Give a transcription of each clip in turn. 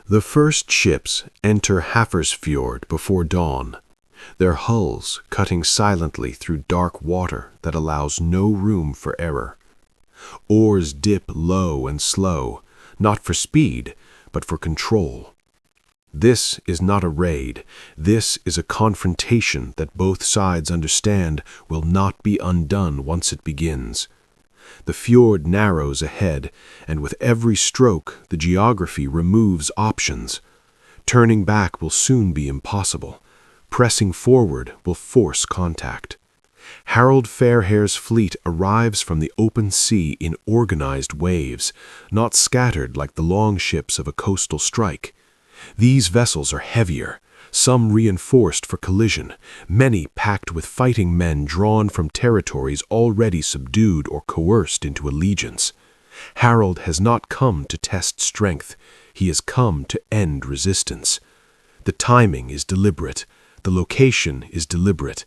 The first ships enter Hafrsfjord before dawn, their hulls cutting silently through dark water that allows no room for error. Oars dip low and slow, not for speed, but for control. This is not a raid. This is a confrontation that both sides understand will not be undone once it begins. The fjord narrows ahead, and with every stroke, the geography removes options. Turning back will soon be impossible. Pressing forward will force contact. Harald Fairhair's fleet arrives from the open sea in organized waves, not scattered like the long ships of a coastal strike. These vessels are heavier, some reinforced for collision, many packed with fighting men drawn from territories already subdued or coerced into allegiance. Harald has not come to test strength, he has come to end resistance. The timing is deliberate, the location is deliberate.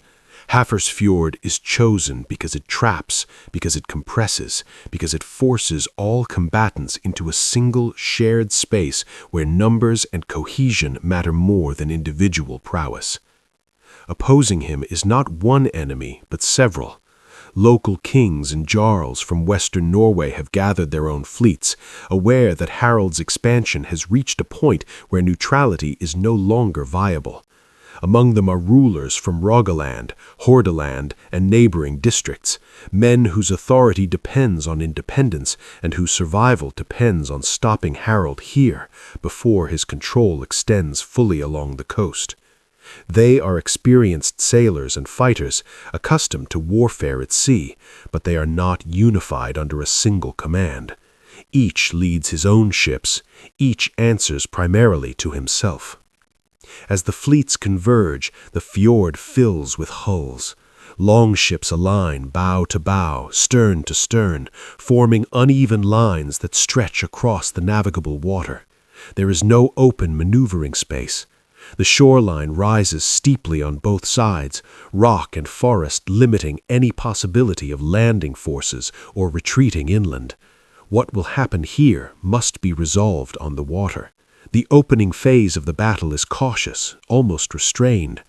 Hafrsfjord is chosen because it traps, because it compresses, because it forces all combatants into a single shared space where numbers and cohesion matter more than individual prowess. Opposing him is not one enemy, but several. Local kings and jarls from western Norway have gathered their own fleets, aware that Harald's expansion has reached a point where neutrality is no longer viable. Among them are rulers from Rogaland, Hordaland, and neighboring districts, men whose authority depends on independence and whose survival depends on stopping Harald here before his control extends fully along the coast. They are experienced sailors and fighters, accustomed to warfare at sea, but they are not unified under a single command. Each leads his own ships, each answers primarily to himself. As the fleets converge, the fjord fills with hulls. Long ships align bow to bow, stern to stern, forming uneven lines that stretch across the navigable water. There is no open maneuvering space. The shoreline rises steeply on both sides, rock and forest limiting any possibility of landing forces or retreating inland. What will happen here must be resolved on the water. The opening phase of the battle is cautious, almost restrained.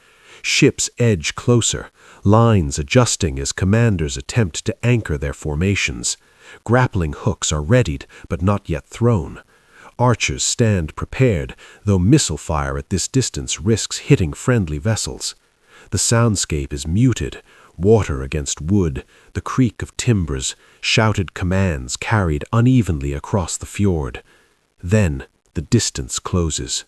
Ships edge closer, lines adjusting as commanders attempt to anchor their formations. Grappling hooks are readied, but not yet thrown. Archers stand prepared, though missile fire at this distance risks hitting friendly vessels. The soundscape is muted, water against wood, the creak of timbers, shouted commands carried unevenly across the fjord. Then, the distance closes.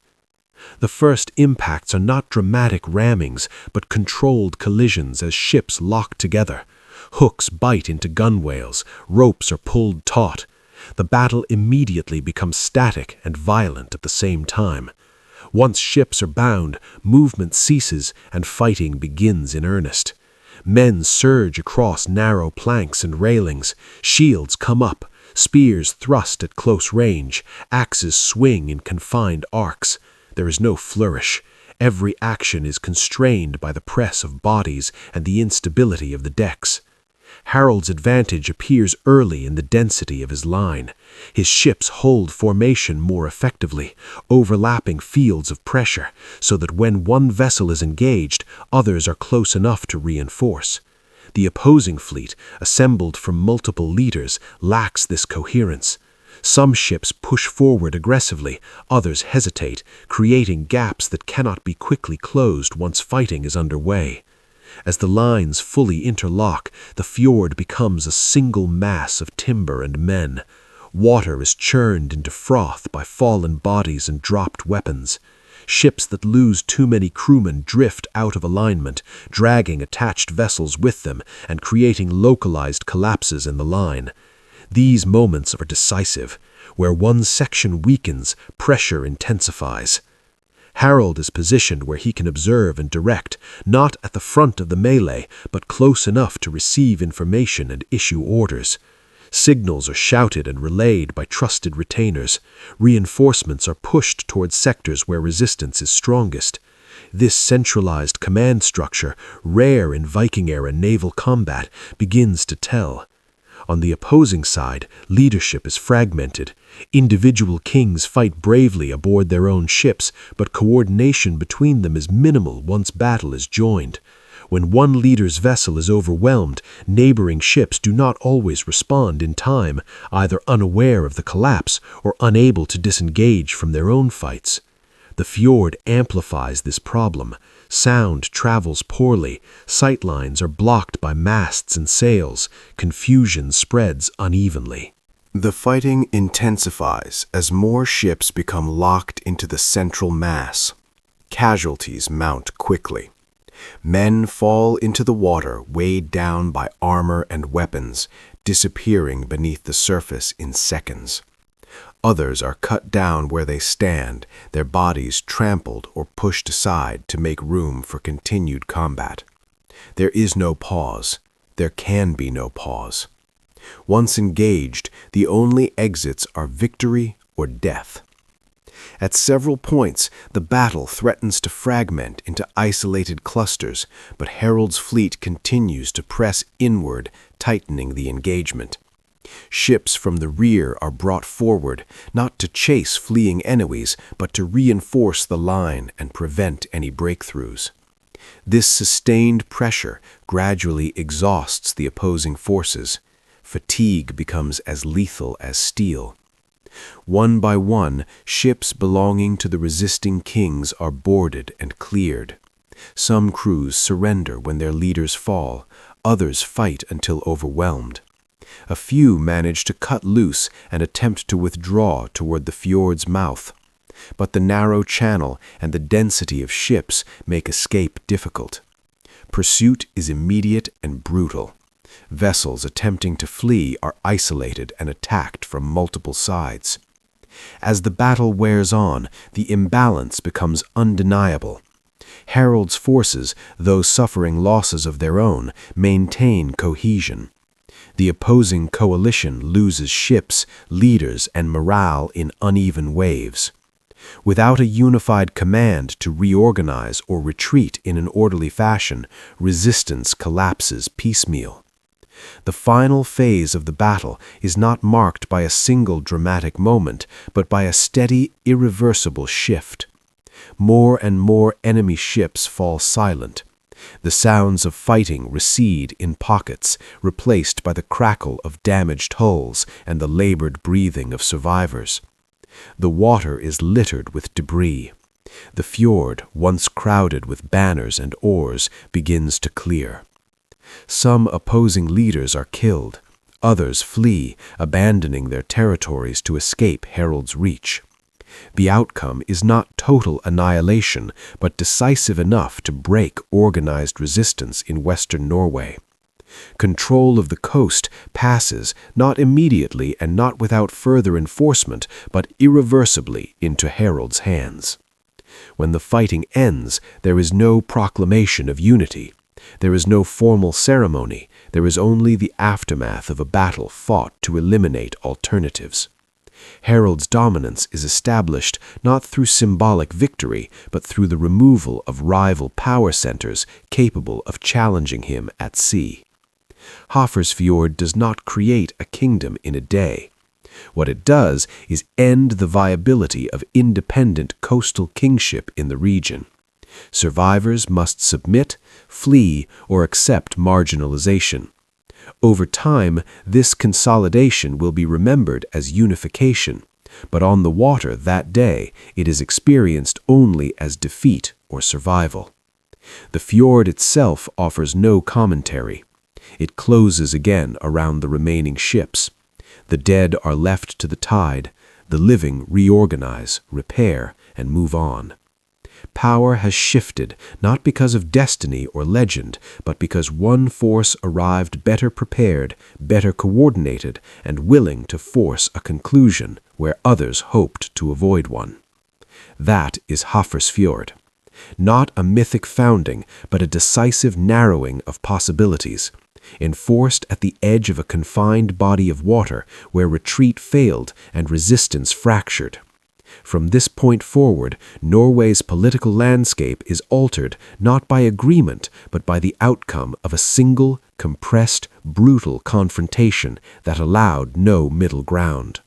The first impacts are not dramatic rammings, but controlled collisions as ships lock together. Hooks bite into gunwales, ropes are pulled taut. The battle immediately becomes static and violent at the same time. Once ships are bound, movement ceases and fighting begins in earnest. Men surge across narrow planks and railings, shields come up, spears thrust at close range, axes swing in confined arcs. There is no flourish. Every action is constrained by the press of bodies and the instability of the decks. Harald's advantage appears early in the density of his line. His ships hold formation more effectively, overlapping fields of pressure, so that when one vessel is engaged, others are close enough to reinforce. The opposing fleet, assembled from multiple leaders, lacks this coherence. Some ships push forward aggressively, others hesitate, creating gaps that cannot be quickly closed once fighting is underway. As the lines fully interlock, the fjord becomes a single mass of timber and men. Water is churned into froth by fallen bodies and dropped weapons. Ships that lose too many crewmen drift out of alignment, dragging attached vessels with them and creating localized collapses in the line. These moments are decisive. Where one section weakens, pressure intensifies. Harald is positioned where he can observe and direct, not at the front of the melee, but close enough to receive information and issue orders. Signals are shouted and relayed by trusted retainers. Reinforcements are pushed towards sectors where resistance is strongest. This centralized command structure, rare in Viking-era naval combat, begins to tell. On the opposing side, leadership is fragmented. Individual kings fight bravely aboard their own ships, but coordination between them is minimal once battle is joined. When one leader's vessel is overwhelmed, neighboring ships do not always respond in time, either unaware of the collapse or unable to disengage from their own fights. The fjord amplifies this problem. Sound travels poorly, sightlines are blocked by masts and sails, confusion spreads unevenly. The fighting intensifies as more ships become locked into the central mass. Casualties mount quickly. Men fall into the water weighed down by armor and weapons, disappearing beneath the surface in seconds. Others are cut down where they stand, their bodies trampled or pushed aside to make room for continued combat. There is no pause. There can be no pause. Once engaged, the only exits are victory or death. At several points, the battle threatens to fragment into isolated clusters, but Harald's fleet continues to press inward, tightening the engagement. Ships from the rear are brought forward, not to chase fleeing enemies, but to reinforce the line and prevent any breakthroughs. This sustained pressure gradually exhausts the opposing forces. Fatigue becomes as lethal as steel. One by one, ships belonging to the resisting kings are boarded and cleared. Some crews surrender when their leaders fall, others fight until overwhelmed. A few manage to cut loose and attempt to withdraw toward the fjord's mouth. But the narrow channel and the density of ships make escape difficult. Pursuit is immediate and brutal. Vessels attempting to flee are isolated and attacked from multiple sides. As the battle wears on, the imbalance becomes undeniable. Harald's forces, though suffering losses of their own, maintain cohesion. The opposing coalition loses ships, leaders, and morale in uneven waves. Without a unified command to reorganize or retreat in an orderly fashion, resistance collapses piecemeal. The final phase of the battle is not marked by a single dramatic moment, but by a steady, irreversible shift. More and more enemy ships fall silent. The sounds of fighting recede in pockets, replaced by the crackle of damaged hulls and the labored breathing of survivors. The water is littered with debris. The fjord, once crowded with banners and oars, begins to clear. Some opposing leaders are killed. Others flee, abandoning their territories to escape Harald's reach. The outcome is not total annihilation, but decisive enough to break organized resistance in western Norway. Control of the coast passes, not immediately and not without further enforcement, but irreversibly into Harald's hands. When the fighting ends, there is no proclamation of unity. There is no formal ceremony. There is only the aftermath of a battle fought to eliminate alternatives. Harald's dominance is established not through symbolic victory, but through the removal of rival power centers capable of challenging him at sea. Hafrsfjord does not create a kingdom in a day. What it does is end the viability of independent coastal kingship in the region. Survivors must submit, flee, or accept marginalization. Over time, this consolidation will be remembered as unification, but on the water that day, it is experienced only as defeat or survival. The fjord itself offers no commentary. It closes again around the remaining ships. The dead are left to the tide. The living reorganize, repair, and move on. Power has shifted, not because of destiny or legend, but because one force arrived better prepared, better coordinated, and willing to force a conclusion where others hoped to avoid one. That is Hafrsfjord. Not a mythic founding, but a decisive narrowing of possibilities, enforced at the edge of a confined body of water where retreat failed and resistance fractured. From this point forward, Norway's political landscape is altered not by agreement, but by the outcome of a single, compressed, brutal confrontation that allowed no middle ground.